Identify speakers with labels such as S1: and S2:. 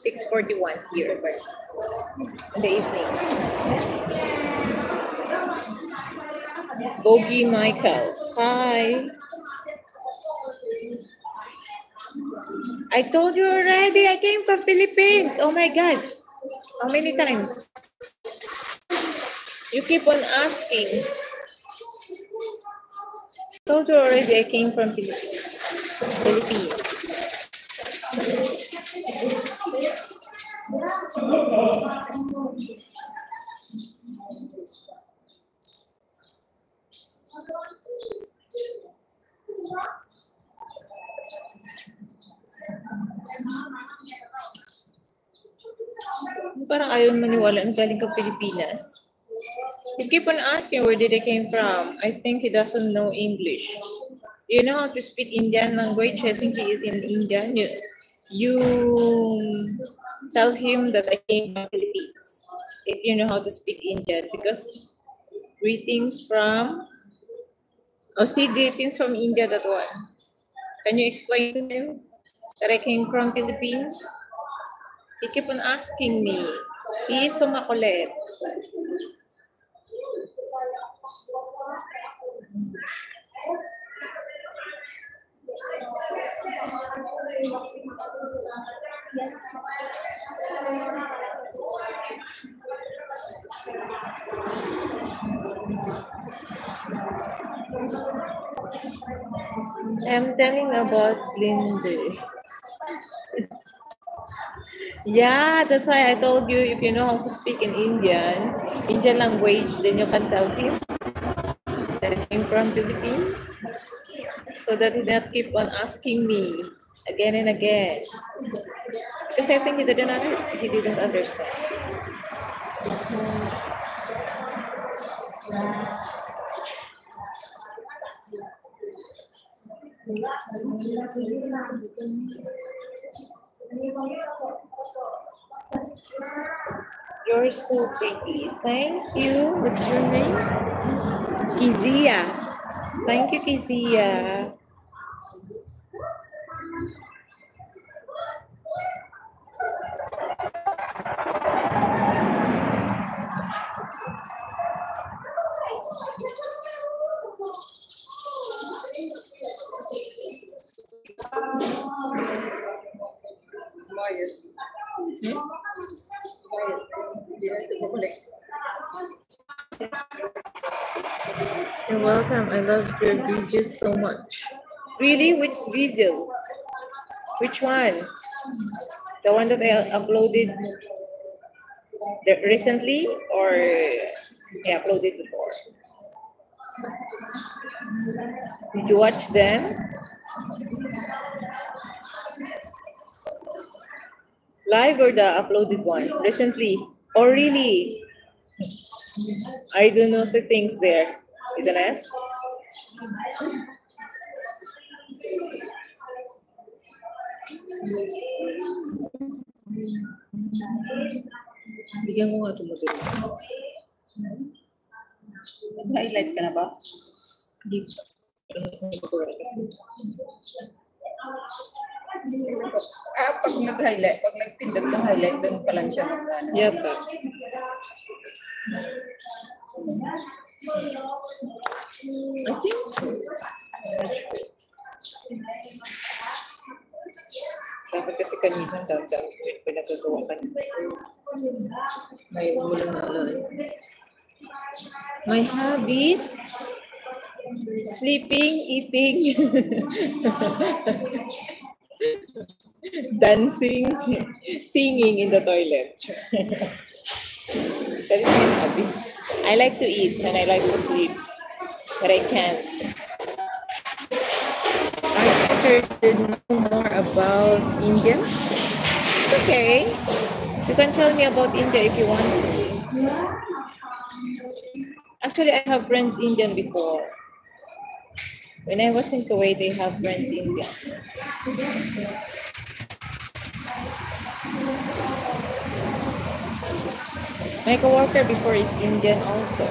S1: 6:41 here in the evening. Bogey Michael. Hi. I told you already, I came from Philippines. Oh my God. How many times? You keep on asking. I told you already, I came from Philippines. Parang ayaw maniwala na galing ka Pilipinas. You keep on asking where did I came from. I think he doesn't know English. You know how to speak Indian language? I think he is in India. You tell him that I came from Philippines. If you know how to speak Indian, because greetings from, see greetings from India, that one. Can you explain to him that I came from Philippines? He keep on asking me. He is so makulit. I'm telling about Linde. Yeah, that's why I told you if you know how to speak in Indian language, then you can tell him that I came from Philippines, so that he not keep on asking me again and again. Because I think he didn't understand. You're so pretty. Thank you. What's your name? Kizia. Thank you, Kizia. You're welcome. I love your videos so much. Really? Which video? Which one? The one that I uploaded recently, or I uploaded before? Did you watch them? Live or the uploaded one? Recently? Oh, really? I don't know the things there, isn't it? Bigyan mo nga tumutulong. Nag-highlight ka na ba? Hindi. Pag nag-highlight, pag nagpindot ka highlight, doon pa lang siya magkano. Yata. I think so. Dapat kasi kanina daw pinagagawa ka na. Ngayon mo lang naalala. My hobbies? Sleeping, eating, dancing, singing in the toilet. That is my hobbies. I like to eat and I like to sleep, but I can't. Are you interested to know more about India? It's okay. You can tell me about India if you want to. Actually, I have friends Indian before. When I was in Kuwait, I have friends Indian. My coworker before is Indian also.